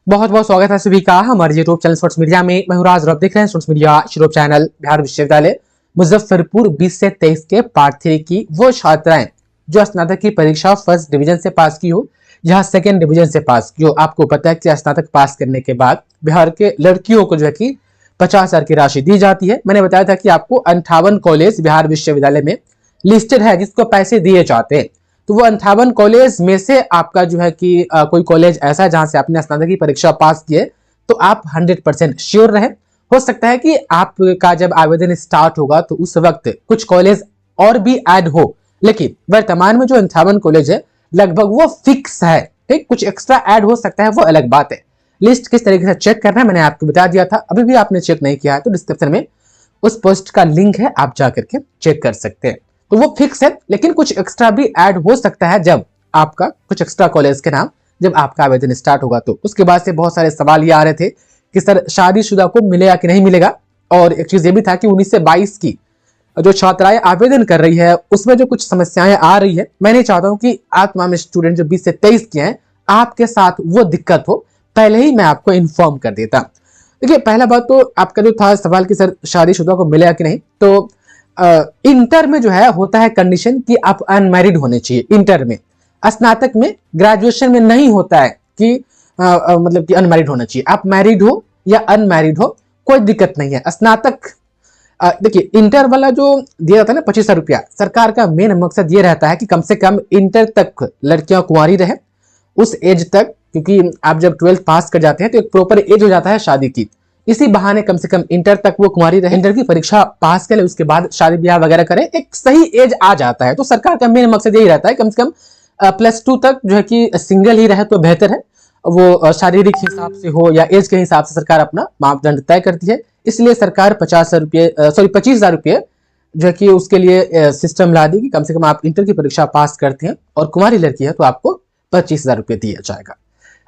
बहुत बहुत स्वागत है सभी का हमारे यूट्यूब चैनल स्टूडेंट्स मीडिया में। मैं हूं राज और आप देख रहे हैं students media YouTube channel. Bihar विश्वविद्यालय मुजफ्फरपुर 20 से 23 के पार्ट 3 की वो छात्राएं जो स्नातक की परीक्षा फर्स्ट डिवीजन से पास की हो या सेकंड डिवीजन से पास की हो। आपको पता है कि स्नातक पास करने के बाद बिहार के लड़कियों को जो है कि 50,000 की राशि दी जाती है। मैंने बताया था कि आपको 58 कॉलेज बिहार विश्वविद्यालय में लिस्टेड है जिसको पैसे दिए जाते हैं। तो वो 58 कॉलेज में से आपका जो है कि कोई कॉलेज ऐसा है जहां से आपने स्नातक की परीक्षा पास की है तो आप 100% श्योर रहे। हो सकता है कि आपका जब आवेदन स्टार्ट होगा तो उस वक्त कुछ कॉलेज और भी ऐड हो, लेकिन वर्तमान में जो 58 कॉलेज है लगभग वो फिक्स है। ठीक, कुछ एक्स्ट्रा ऐड हो सकता है वो अलग बात है। लिस्ट किस तरीके से चेक करना है मैंने आपको बता दिया था। अभी भी आपने चेक नहीं किया है तो डिस्क्रिप्शन में उस पोस्ट का लिंक है, आप जा करके चेक कर सकते हैं। तो वो फिक्स है, लेकिन कुछ एक्स्ट्रा भी ऐड हो सकता है जब आपका कुछ एक्स्ट्रा कॉलेज के नाम जब आपका आवेदन स्टार्ट होगा। तो उसके बाद से बहुत सारे सवाल ये आ रहे थे कि सर शादीशुदा को मिलेगा कि नहीं मिलेगा। और एक चीज ये भी था कि 19 से 22 की जो छात्राएं आवेदन कर रही है उसमें जो कुछ समस्याएं आ रही है, मैं नहीं चाहता हूं कि आप तमाम स्टूडेंट जो 20 से 23 के हैं आपके साथ वो दिक्कत हो, पहले ही मैं आपको इन्फॉर्म कर देता। देखिए, पहला बात तो आपका जो था सवाल कि सर शादीशुदा को मिलेगा कि नहीं, तो इंटर में जो है होता है कंडीशन कि आप अनमैरिड होने चाहिए। इंटर में, स्नातक में, ग्रेजुएशन में नहीं होता है कि मतलब कि अनमैरिड होना चाहिए। आप मैरिड हो या अनमैरिड हो कोई दिक्कत नहीं है। स्नातक देखिए, इंटर वाला जो दिया जाता है ना 25,000 रुपया, सरकार का मेन मकसद ये रहता है कि कम से कम इंटर तक लड़कियां कुंवारी रहे उस एज तक, क्योंकि आप जब 12th पास कर जाते हैं तो एक प्रॉपर एज हो जाता है शादी की। इसी बहाने कम से कम इंटर तक वो कुंवारी रहे, इंटर की परीक्षा पास करे, उसके बाद शादी ब्याह वगैरह करे, एक सही एज आ जाता है। तो सरकार का मेन मकसद यही रहता है कम से कम +2 तक जो है कि सिंगल ही रहे तो बेहतर है। वो शारीरिक हिसाब से हो या एज के हिसाब से सरकार अपना मापदंड तय करती है। इसलिए सरकार 25,000 रुपये जो है कि उसके लिए सिस्टम ला दी कि कम से कम आप इंटर की परीक्षा पास करते हैं और कुंवारी लड़की है तो आपको 25,000 रुपये दिया जाएगा।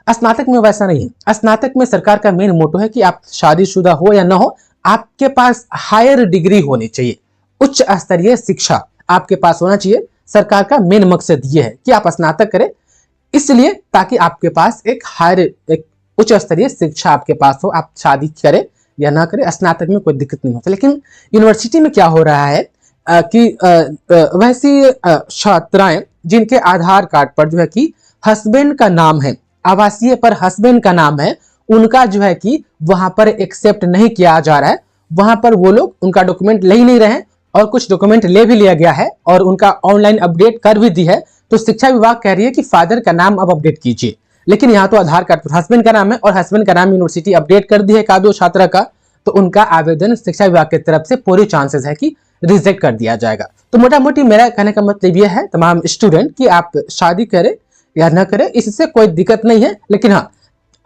स्नातक में वैसा नहीं है। स्नातक में सरकार का मेन मोटो है कि आप शादीशुदा हो या ना हो, आपके पास हायर डिग्री होनी चाहिए, उच्च स्तरीय शिक्षा आपके पास होना चाहिए। सरकार का मेन मकसद ये है कि आप स्नातक करें, इसलिए ताकि आपके पास एक उच्च स्तरीय शिक्षा आपके पास हो। आप शादी करें या ना करें, स्नातक में कोई दिक्कत नहीं होता। लेकिन यूनिवर्सिटी में क्या हो रहा है कि वैसी छात्राएं जिनके आधार कार्ड पर जो है कि हस्बैंड का नाम है, आवासीय पर हस्बैंड का नाम है, उनका जो है कि वहां पर एक्सेप्ट नहीं किया जा रहा है। वहां पर वो लोग उनका डॉक्यूमेंट ले ही नहीं रहे और कुछ डॉक्यूमेंट ले भी लिया गया है और उनका ऑनलाइन अपडेट कर भी दी है। तो शिक्षा विभाग कह रही है कि फादर का नाम अब अपडेट कीजिए, लेकिन यहाँ तो आधार कार्ड पर हस्बैंड का नाम है और हस्बैंड का नाम यूनिवर्सिटी अपडेट कर दी है एक दो छात्रा का, तो उनका आवेदन शिक्षा विभाग की तरफ से पूरी चांसेस है कि रिजेक्ट कर दिया जाएगा। तो मोटा मोटी मेरा कहने का मतलब यह है तमाम स्टूडेंट कि आप शादी करें या न करें इससे कोई दिक्कत नहीं है। लेकिन हाँ,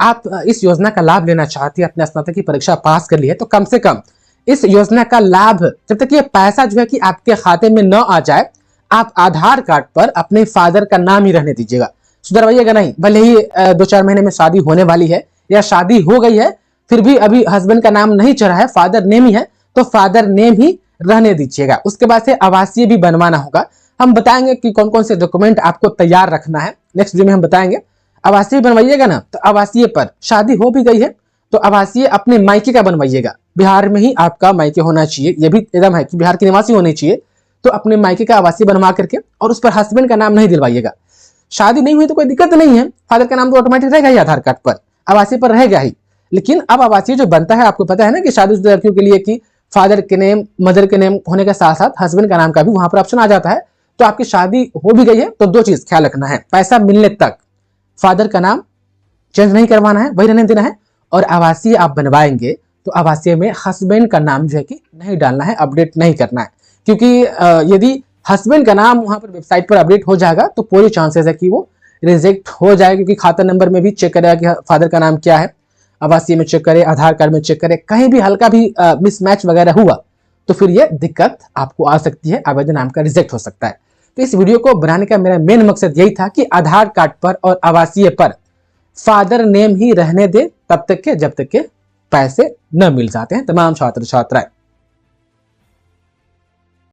आप इस योजना का लाभ लेना चाहती है, अपने स्नातक की परीक्षा पास कर ली है, तो कम से कम इस योजना का लाभ, जब तक ये पैसा जो है कि आपके खाते में न आ जाए, आप आधार कार्ड पर अपने फादर का नाम ही रहने दीजिएगा, सुधरवाइएगा नहीं। भले ही 2-4 महीने में शादी होने वाली है या शादी हो गई है, फिर भी अभी हस्बैंड का नाम नहीं चढ़ा है, फादर नेम ही है, तो फादर नेम ही रहने दीजिएगा। उसके बाद से आवासीय भी बनवाना होगा। हम बताएंगे कि कौन कौन से डॉक्यूमेंट आपको तैयार रखना है, नेक्स्ट वीडियो में हम बताएंगे। आवासीय बनवाइएगा ना, तो आवासीय पर शादी हो भी गई है तो आवासीय अपने मायके का बनवाइएगा। बिहार में ही आपका मायके होना चाहिए, यह भी एकदम है कि बिहार के निवासी होने चाहिए। तो अपने मायके का आवासीय बनवा करके और उस पर हस्बैंड का नाम नहीं दिलवाइएगा। शादी नहीं हुई तो कोई दिक्कत नहीं है, फादर का नाम तो ऑटोमेटिक रहेगा ही आधार कार्ड पर, आवासीय पर रहेगा ही। लेकिन अब आवासीय जो बनता है, आपको पता है ना कि शादीशुदा लड़कियों के लिए कि फादर के नेम, मदर के नेम होने के साथ साथ हस्बैंड का नाम का भी वहां पर ऑप्शन आ जाता है। तो आपकी शादी हो भी गई है तो 2 चीज ख्याल रखना है, पैसा मिलने तक फादर का नाम चेंज नहीं करवाना है, वही रहने देना है। और आवासीय आप बनवाएंगे तो आवासीय में हस्बैंड का नाम जो है कि नहीं डालना है, अपडेट नहीं करना है। क्योंकि यदि हस्बैंड का नाम वहां पर वेबसाइट पर अपडेट हो जाएगा तो पूरी चांसेस है कि वो रिजेक्ट हो जाएगा, क्योंकि खाता नंबर में भी चेक करेगा कि फादर का नाम क्या है, आवासीय में चेक करे, आधार कार्ड में चेक करे, कहीं भी हल्का भी मिसमैच वगैरह हुआ तो फिर ये दिक्कत आपको आ सकती है, आवेदन आपका रिजेक्ट हो सकता है। तो इस वीडियो को बनाने का मेरा मेन मकसद यही था कि आधार कार्ड पर और आवासीय पर फादर नेम ही रहने दे तब तक के जब तक के पैसे न मिल जाते हैं तमाम छात्र छात्राएं।